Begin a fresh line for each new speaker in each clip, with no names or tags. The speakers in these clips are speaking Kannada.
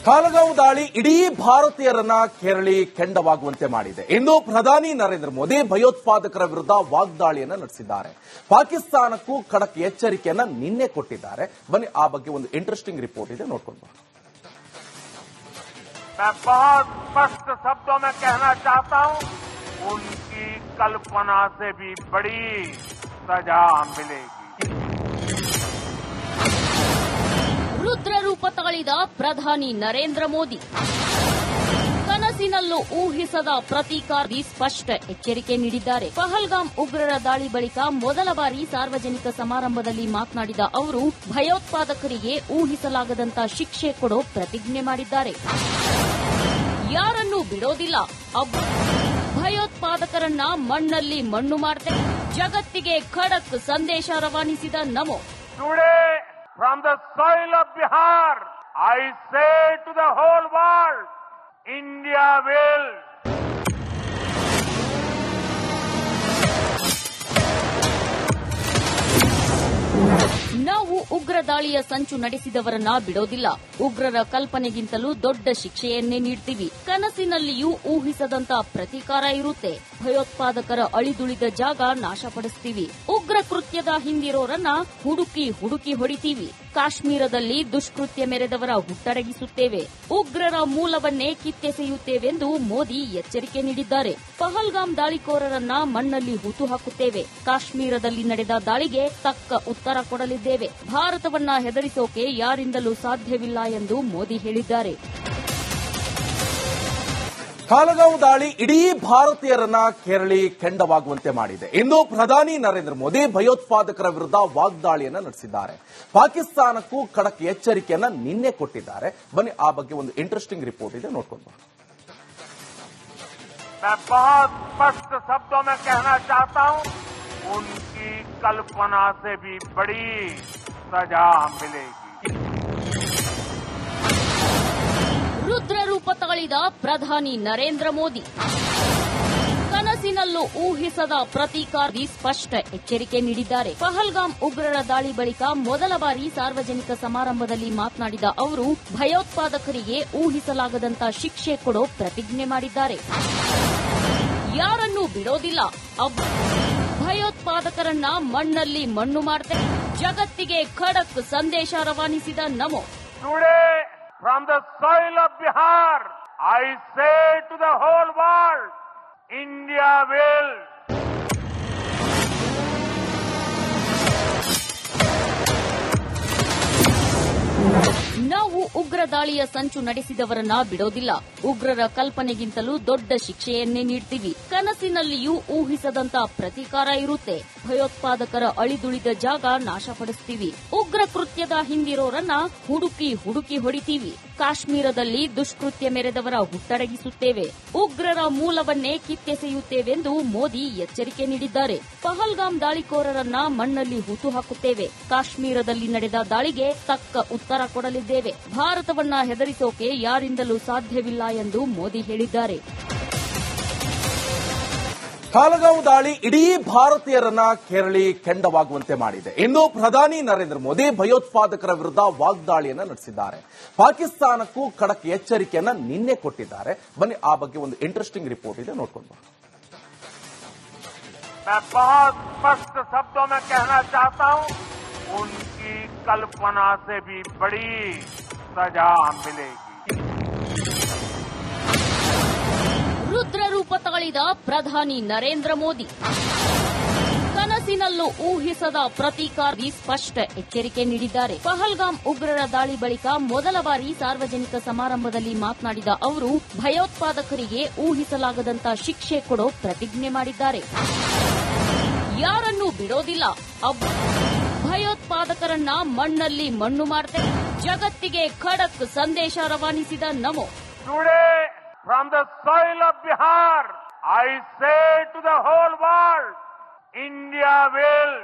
ಕಾಲಗಾಂವ್ ದಾಳಿ ಇಡೀ ಭಾರತೀಯರನ್ನ ಕೆರಳಿ ಕೆಂಡವಾಗುವಂತೆ ಮಾಡಿದೆ. ಇಂದು ಪ್ರಧಾನಿ ನರೇಂದ್ರ ಮೋದಿ ಭಯೋತ್ಪಾದಕರ ವಿರುದ್ಧ ವಾಗ್ದಾಳಿಯನ್ನ ನಡೆಸಿದ್ದಾರೆ. ಪಾಕಿಸ್ತಾನಕ್ಕೂ ಖಡಕ್ ಎಚ್ಚರಿಕೆಯನ್ನ ನಿನ್ನೆ ಕೊಟ್ಟಿದ್ದಾರೆ. ಬನ್ನಿ ಆ ಬಗ್ಗೆ ಒಂದು ಇಂಟ್ರೆಸ್ಟಿಂಗ್ ರಿಪೋರ್ಟ್ ಇದೆ, ನೋಡ್ಕೊಂಡು ಬರೋಣ.
मैं बहुत स्पष्ट शब्दों में कहना चाहता हूं, उनकी कल्पना से भी बड़ी सजा मिलेगी.
ರುದ್ರ ರೂಪ ತಾಳಿದ ಪ್ರಧಾನಿ ನರೇಂದ್ರ ಮೋದಿ ಕನಸಿನಲ್ಲೂ ಊಹಿಸದ ಪ್ರತೀಕಾರಿ ಸ್ಪಷ್ಟ ಎಚ್ಚರಿಕೆ ನೀಡಿದ್ದಾರೆ. ಪಹಲ್ಗಾಮ್ ಉಗ್ರರ ದಾಳಿ ಬಳಿಕ ಮೊದಲ ಬಾರಿ ಸಾರ್ವಜನಿಕ ಸಮಾರಂಭದಲ್ಲಿ ಮಾತನಾಡಿದ ಅವರು ಭಯೋತ್ಪಾದಕರಿಗೆ ಊಹಿಸಲಾಗದಂತ ಶಿಕ್ಷೆ ಕೊಡೋ ಪ್ರತಿಜ್ಞೆ ಮಾಡಿದ್ದಾರೆ. ಯಾರನ್ನೂ ಬಿಡೋದಿಲ್ಲ, ಭಯೋತ್ಪಾದಕರನ್ನ ಮಣ್ಣಲ್ಲಿ ಮಣ್ಣು ಮಾಡ್ತೇವೆ, ಜಗತ್ತಿಗೆ ಖಡಕ್ ಸಂದೇಶ ರವಾನಿಸಿದ ನಮೋ.
From the soil of Bihar, I say to the whole world, India will
ನಾವು ಉಗ್ರ ದಾಳಿಯ ಸಂಚು ನಡೆಸಿದವರನ್ನ ಬಿಡೋದಿಲ್ಲ. ಉಗ್ರರ ಕಲ್ಪನೆಗಿಂತಲೂ ದೊಡ್ಡ ಶಿಕ್ಷೆಯನ್ನೇ ನೀಡ್ತೀವಿ. ಕನಸಿನಲ್ಲಿಯೂ ಊಹಿಸದಂತ ಪ್ರತೀಕಾರ ಇರುತ್ತೆ. ಭಯೋತ್ಪಾದಕರ ಅಳಿದುಳಿದ ಜಾಗ ನಾಶಪಡಿಸ್ತೀವಿ. ಉಗ್ರ ಕೃತ್ಯದ ಹಿಂದಿರೋರನ್ನ ಹುಡುಕಿ ಹೊಡಿತೀವಿ. ಕಾಶ್ಮೀರದಲ್ಲಿ ದುಷ್ಕೃತ್ಯ ಮೆರೆದವರ ಹುಟ್ಟಡಗಿಸುತ್ತೇವೆ. ಉಗ್ರರ ಮೂಲವನ್ನೇ ಕಿತ್ತೆಸೆಯುತ್ತೇವೆಂದು ಮೋದಿ ಎಚ್ಚರಿಕೆ ನೀಡಿದ್ದಾರೆ. ಪಹಲ್ಗಾಮ್ ದಾಳಿಕೋರರನ್ನ ಮಣ್ಣಲ್ಲಿ ಹೂತು ಹಾಕುತ್ತೇವೆ. ಕಾಶ್ಮೀರದಲ್ಲಿ ನಡೆದ ದಾಳಿಗೆ ತಕ್ಕ ಉತ್ತರ ಕೊಡಲಿದ್ದೇವೆ. ಭಾರತವನ್ನ ಹೆದರಿಸೋಕೆ ಯಾರಿಂದಲೂ ಸಾಧ್ಯವಿಲ್ಲ ಎಂದು ಮೋದಿ ಹೇಳಿದ್ದಾರೆ.
ಕಾಲಗಾಂವ್ ದಾಳಿ ಇಡೀ ಭಾರತೀಯರನ್ನ ಕೆರಳಿ ಕೆಂಡವಾಗುವಂತೆ ಮಾಡಿದೆ. ಇಂದು ಪ್ರಧಾನಿ ನರೇಂದ್ರ ಮೋದಿ ಭಯೋತ್ಪಾದಕರ ವಿರುದ್ಧ ವಾಗ್ದಾಳಿಯನ್ನ ನಡೆಸಿದ್ದಾರೆ. ಪಾಕಿಸ್ತಾನಕ್ಕೂ ಖಡಕ್ ಎಚ್ಚರಿಕೆಯನ್ನ ನಿನ್ನೆ ಕೊಟ್ಟಿದ್ದಾರೆ. ಬನ್ನಿ ಆ ಬಗ್ಗೆ ಒಂದು ಇಂಟ್ರೆಸ್ಟಿಂಗ್ ರಿಪೋರ್ಟ್ ಇದೆ, ನೋಡ್ಕೊಂಡು ಬರೋಣ.
मैं बहुत स्पष्ट शब्दों में कहना चाहता हूं, उनकी कल्पना से भी बड़ी सजा मिलेगी.
ರುದ್ರ ರೂಪ ತಾಳಿದ ಪ್ರಧಾನಿ ನರೇಂದ್ರ ಮೋದಿ ಕನಸಿನಲ್ಲೂ ಊಹಿಸದ ಪ್ರತೀಕಾರಿ ಸ್ಪಷ್ಟ ಎಚ್ಚರಿಕೆ ನೀಡಿದ್ದಾರೆ. ಪಹಲ್ಗಾಮ್ ಉಗ್ರರ ದಾಳಿ ಬಳಿಕ ಮೊದಲ ಬಾರಿ ಸಾರ್ವಜನಿಕ ಸಮಾರಂಭದಲ್ಲಿ ಮಾತನಾಡಿದ ಅವರು ಭಯೋತ್ಪಾದಕರಿಗೆ ಊಹಿಸಲಾಗದಂತ ಶಿಕ್ಷೆ ಕೊಡೋ ಪ್ರತಿಜ್ಞೆ ಮಾಡಿದ್ದಾರೆ. ಯಾರನ್ನೂ ಬಿಡೋದಿಲ್ಲ, ಭಯೋತ್ಪಾದಕರನ್ನ ಮಣ್ಣಲ್ಲಿ ಮಣ್ಣು ಮಾಡ್ತೇವೆ, ಜಗತ್ತಿಗೆ ಖಡಕ್ ಸಂದೇಶ ರವಾನಿಸಿದ ನಮೋ.
From the soil of Bihar, I say to the whole world, India will
ನಾವು ಉಗ್ರ ದಾಳಿಯ ಸಂಚು ನಡೆಸಿದವರನ್ನ ಬಿಡೋದಿಲ್ಲ. ಉಗ್ರರ ಕಲ್ಪನೆಗಿಂತಲೂ ದೊಡ್ಡ ಶಿಕ್ಷೆಯನ್ನೇ ನೀಡ್ತೀವಿ. ಕನಸಿನಲ್ಲಿಯೂ ಊಹಿಸದಂತ ಪ್ರತೀಕಾರ ಇರುತ್ತೆ. ಭಯೋತ್ಪಾದಕರ ಅಳಿದುಳಿದ ಜಾಗ ನಾಶಪಡಿಸ್ತೀವಿ. ಉಗ್ರ ಕೃತ್ಯದ ಹಿಂದಿರೋರನ್ನ ಹುಡುಕಿ ಹೊಡಿತೀವಿ. ಕಾಶ್ಮೀರದಲ್ಲಿ ದುಷ್ಕೃತ್ಯ ಮೆರೆದವರ ಹುಟ್ಟಡಗಿಸುತ್ತೇವೆ. ಉಗ್ರರ ಮೂಲವನ್ನೇ ಕಿತ್ತೆಸೆಯುತ್ತೇವೆಂದು ಮೋದಿ ಎಚ್ಚರಿಕೆ ನೀಡಿದ್ದಾರೆ. ಪಹಲ್ಗಾಮ್ ದಾಳಿಕೋರರನ್ನ ಮಣ್ಣಲ್ಲಿ ಹೂತು ಹಾಕುತ್ತೇವೆ. ಕಾಶ್ಮೀರದಲ್ಲಿ ನಡೆದ ದಾಳಿಗೆ ತಕ್ಕ ಉತ್ತರ ಕೊಡಲಿದ್ದೇವೆ. ಭಾರತವನ್ನ ಹೆದರಿಸೋಕೆ ಯಾರಿಂದಲೂ ಸಾಧ್ಯವಿಲ್ಲ ಎಂದು ಮೋದಿ ಹೇಳಿದ್ದಾರೆ.
ಕಾಲಗಾಂವ್ ದಾಳಿ ಇಡೀ ಭಾರತೀಯರನ್ನ ಕೆರಳಿ ಕೆಂಡವಾಗುವಂತೆ ಮಾಡಿದೆ. ಇಂದು ಪ್ರಧಾನಿ ನರೇಂದ್ರ ಮೋದಿ ಭಯೋತ್ಪಾದಕರ ವಿರುದ್ಧ ವಾಗ್ದಾಳಿಯನ್ನ ನಡೆಸಿದ್ದಾರೆ. ಪಾಕಿಸ್ತಾನಕ್ಕೂ ಖಡಕ್ ಎಚ್ಚರಿಕೆಯನ್ನ ನಿನ್ನೆ ಕೊಟ್ಟಿದ್ದಾರೆ. ಬನ್ನಿ ಆ ಬಗ್ಗೆ ಒಂದು ಇಂಟ್ರೆಸ್ಟಿಂಗ್ ರಿಪೋರ್ಟ್ ಇದೆ, ನೋಡ್ಕೊಂಡು ಬರೋಣ.
मैं बहुत स्पष्ट शब्दों में कहना चाहता हूं, उनकी कल्पना से भी बड़ी सजा मिलेगी.
ರುದ್ರ ರೂಪ ತಾಳಿದ ಪ್ರಧಾನಿ ನರೇಂದ್ರ ಮೋದಿ ಕನಸಿನಲ್ಲೂ ಊಹಿಸದ ಪ್ರತೀಕಾರಿ ಸ್ಪಷ್ಟ ಎಚ್ಚರಿಕೆ ನೀಡಿದ್ದಾರೆ. ಪಹಲ್ಗಾಮ್ ಉಗ್ರರ ದಾಳಿ ಬಳಿಕ ಮೊದಲ ಬಾರಿ ಸಾರ್ವಜನಿಕ ಸಮಾರಂಭದಲ್ಲಿ ಮಾತನಾಡಿದ ಅವರು ಭಯೋತ್ಪಾದಕರಿಗೆ ಊಹಿಸಲಾಗದಂತ ಶಿಕ್ಷೆ ಕೊಡೋ ಪ್ರತಿಜ್ಞೆ ಮಾಡಿದ್ದಾರೆ. ಯಾರನ್ನೂ ಬಿಡೋದಿಲ್ಲ, ಭಯೋತ್ಪಾದಕರನ್ನ ಮಣ್ಣಲ್ಲಿ ಮಣ್ಣು ಮಾಡ್ತೇವೆ, ಜಗತ್ತಿಗೆ ಖಡಕ್ ಸಂದೇಶ ರವಾನಿಸಿದ ನಮೋ.
From the soil of Bihar, I say to the whole world, India will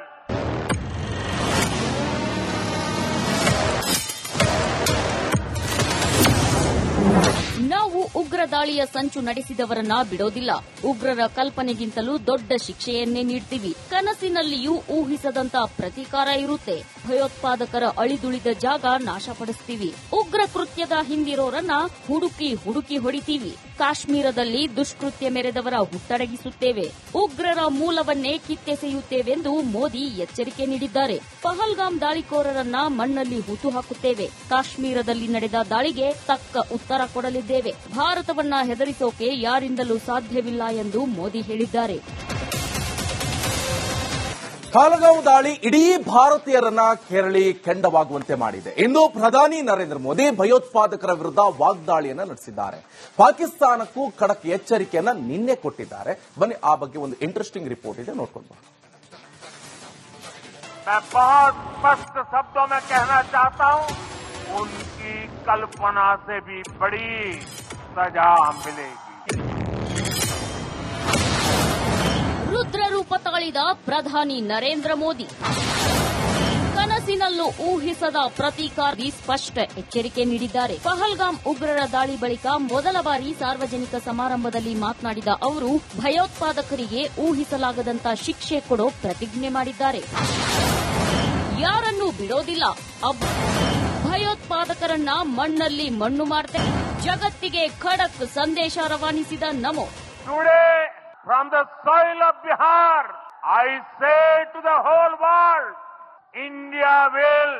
ನಾವು ಉಗ್ರ ದಾಳಿಯ ಸಂಚು ನಡೆಸಿದವರನ್ನ ಬಿಡೋದಿಲ್ಲ. ಉಗ್ರರ ಕಲ್ಪನೆಗಿಂತಲೂ ದೊಡ್ಡ ಶಿಕ್ಷೆಯನ್ನೇ ನೀಡ್ತೀವಿ. ಕನಸಿನಲ್ಲಿಯೂ ಊಹಿಸದಂತ ಪ್ರತೀಕಾರ ಇರುತ್ತೆ. ಭಯೋತ್ಪಾದಕರ ಅಳಿದುಳಿದ ಜಾಗ ನಾಶಪಡಿಸ್ತೀವಿ. ಉಗ್ರ ಕೃತ್ಯದ ಹಿಂದಿರೋರನ್ನ ಹುಡುಕಿ ಹೊಡಿತೀವಿ. ಕಾಶ್ಮೀರದಲ್ಲಿ ದುಷ್ಕೃತ್ಯ ಮೆರೆದವರ ಹುಟ್ಟಡಗಿಸುತ್ತೇವೆ. ಉಗ್ರರ ಮೂಲವನ್ನೇ ಕಿತ್ತೆಸೆಯುತ್ತೇವೆಂದು ಮೋದಿ ಎಚ್ಚರಿಕೆ ನೀಡಿದ್ದಾರೆ. ಪಹಲ್ಗಾಮ್ ದಾಳಿಕೋರರನ್ನ ಮಣ್ಣಲ್ಲಿ ಹೂತು ಹಾಕುತ್ತೇವೆ. ಕಾಶ್ಮೀರದಲ್ಲಿ ನಡೆದ ದಾಳಿಗೆ ತಕ್ಕ ಉತ್ತರ ಕೊಡಲಿದ್ದೇವೆ. ಭಾರತವನ್ನ ಹೆದರಿಸೋಕೆ ಯಾರಿಂದಲೂ ಸಾಧ್ಯವಿಲ್ಲ ಎಂದು ಮೋದಿ ಹೇಳಿದ್ದಾರೆ.
ಪಹಲ್ಗಾಮ್ ದಾಳಿ ಇಡೀ ಭಾರತೀಯರನ್ನ ಕೆರಳಿ ಕೆಂಡವಾಗುವಂತೆ ಮಾಡಿದೆ. ಇಂದು ಪ್ರಧಾನಿ ನರೇಂದ್ರ ಮೋದಿ ಭಯೋತ್ಪಾದಕರ ವಿರುದ್ಧ ವಾಗ್ದಾಳಿಯನ್ನ ನಡೆಸಿದ್ದಾರೆ. ಪಾಕಿಸ್ತಾನಕ್ಕೂ ಖಡಕ್ ಎಚ್ಚರಿಕೆಯನ್ನ ನಿನ್ನೆ ಕೊಟ್ಟಿದ್ದಾರೆ. ಬನ್ನಿ ಆ ಬಗ್ಗೆ ಒಂದು ಇಂಟ್ರೆಸ್ಟಿಂಗ್ ರಿಪೋರ್ಟ್ ಇದೆ, ನೋಡ್ಕೊಂಡು ಬನ್ನಿ.
मैं बहुत स्पष्ट शब्दों में कहना चाहता हूं, उनकी कल्पना से भी बड़ी सजा मिलेगी.
ರುದ್ರ ರೂಪ ತಾಳಿದ ಪ್ರಧಾನಿ ನರೇಂದ್ರ ಮೋದಿ ಕನಸಿನಲ್ಲೂ ಊಹಿಸದ ಪ್ರತೀಕಾರಿ ಸ್ಪಷ್ಟ ಎಚ್ಚರಿಕೆ ನೀಡಿದ್ದಾರೆ. ಪಹಲ್ಗಾಮ್ ಉಗ್ರರ ದಾಳಿ ಬಳಿಕ ಮೊದಲ ಬಾರಿ ಸಾರ್ವಜನಿಕ ಸಮಾರಂಭದಲ್ಲಿ ಮಾತನಾಡಿದ ಅವರು ಭಯೋತ್ಪಾದಕರಿಗೆ ಊಹಿಸಲಾಗದಂತ ಶಿಕ್ಷೆ ಕೊಡೋ ಪ್ರತಿಜ್ಞೆ ಮಾಡಿದ್ದಾರೆ. ಯಾರನ್ನೂ ಬಿಡೋದಿಲ್ಲ. ಭಯೋತ್ಪಾದಕರನ್ನ ಮಣ್ಣಲ್ಲಿ ಮಣ್ಣು ಮಾಡ್ತೇವೆ. ಜಗತ್ತಿಗೆ ಖಡಕ್ ಸಂದೇಶ ರವಾನಿಸಿದ ನಮೋ.
From the soil of Bihar, I say to the whole world, India will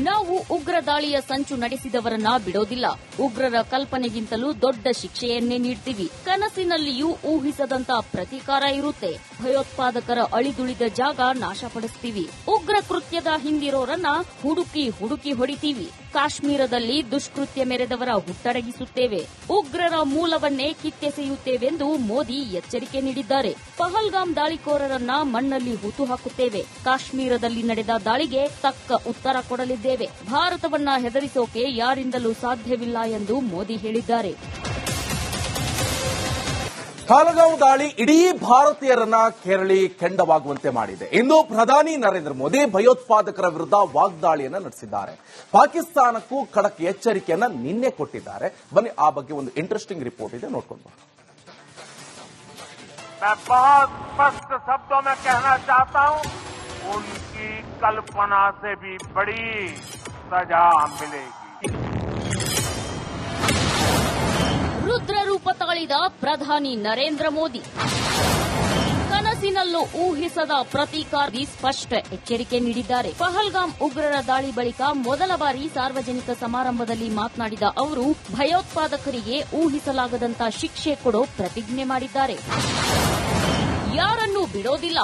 ನಾವು ಉಗ್ರ ದಾಳಿಯ ಸಂಚು ನಡೆಸಿದವರನ್ನ ಬಿಡೋದಿಲ್ಲ. ಉಗ್ರರ ಕಲ್ಪನೆಗಿಂತಲೂ ದೊಡ್ಡ ಶಿಕ್ಷೆಯನ್ನೇ ನೀಡ್ತೀವಿ. ಕನಸಿನಲ್ಲಿಯೂ ಊಹಿಸದಂತ ಪ್ರತೀಕಾರ ಇರುತ್ತೆ. ಭಯೋತ್ಪಾದಕರ ಅಳಿದುಳಿದ ಜಾಗ ನಾಶಪಡಿಸ್ತೀವಿ. ಉಗ್ರ ಕೃತ್ಯದ ಹಿಂದಿರೋರನ್ನ ಹುಡುಕಿ ಹೊಡಿತೀವಿ. ಕಾಶ್ಮೀರದಲ್ಲಿ ದುಷ್ಕೃತ್ಯ ಮೆರೆದವರ ಹುಟ್ಟಡಗಿಸುತ್ತೇವೆ. ಉಗ್ರರ ಮೂಲವನ್ನೇ ಕಿತ್ತೆಸೆಯುತ್ತೇವೆಂದು ಮೋದಿ ಎಚ್ಚರಿಕೆ ನೀಡಿದ್ದಾರೆ. ಪಹಲ್ಗಾಮ್ ದಾಳಿಕೋರರನ್ನ ಮಣ್ಣಲ್ಲಿ ಹೂತು ಹಾಕುತ್ತೇವೆ. ಕಾಶ್ಮೀರದಲ್ಲಿ ನಡೆದ ದಾಳಿಗೆ ತಕ್ಕ ಉತ್ತರ ಕೊಡಲಿದ್ದೇವೆ. ಭಾರತವನ್ನ ಹೆದರಿಸೋಕೆ ಯಾರಿಂದಲೂ ಸಾಧ್ಯವಿಲ್ಲ ಎಂದು ಮೋದಿ ಹೇಳಿದ್ದಾರೆ.
ಪಹಲ್ಗಾಮ್ ದಾಳಿ ಇಡೀ ಭಾರತೀಯರನ್ನ ಕೆರಳಿ ಕೆಂಡವಾಗುವಂತೆ ಮಾಡಿದೆ. ಇಂದು ಪ್ರಧಾನಿ ನರೇಂದ್ರ ಮೋದಿ ಭಯೋತ್ಪಾದಕರ ವಿರುದ್ಧ ವಾಗ್ದಾಳಿಯನ್ನ ನಡೆಸಿದ್ದಾರೆ. ಪಾಕಿಸ್ತಾನಕ್ಕೂ ಖಡಕ್ ಎಚ್ಚರಿಕೆಯನ್ನ ನಿನ್ನೆ ಕೊಟ್ಟಿದ್ದಾರೆ. ಬನ್ನಿ ಆ ಬಗ್ಗೆ ಒಂದು ಇಂಟ್ರೆಸ್ಟಿಂಗ್ ರಿಪೋರ್ಟ್ ಇದೆ, ನೋಡ್ಕೊಂಡು ಬನ್ನಿ.
मैं बहुत स्पष्ट शब्दों में कहना चाहता हूं, उनकी कल्पना से भी बड़ी सजा मिलेगी.
ರುದ್ರ ರೂಪ ತಾಳಿದ ಪ್ರಧಾನಿ ನರೇಂದ್ರ ಮೋದಿ ಕನಸಿನಲ್ಲೂ ಊಹಿಸದ ಪ್ರತೀಕಾರಿ ಸ್ಪಷ್ಟ ಎಚ್ಚರಿಕೆ ನೀಡಿದ್ದಾರೆ. ಪಹಲ್ಗಾಮ್ ಉಗ್ರರ ದಾಳಿ ಬಳಿಕ ಮೊದಲ ಬಾರಿ ಸಾರ್ವಜನಿಕ ಸಮಾರಂಭದಲ್ಲಿ ಮಾತನಾಡಿದ ಅವರು ಭಯೋತ್ಪಾದಕರಿಗೆ ಊಹಿಸಲಾಗದಂತ ಶಿಕ್ಷೆ ಕೊಡೋ ಪ್ರತಿಜ್ಞೆ ಮಾಡಿದ್ದಾರೆ. ಯಾರನ್ನೂ ಬಿಡೋದಿಲ್ಲ.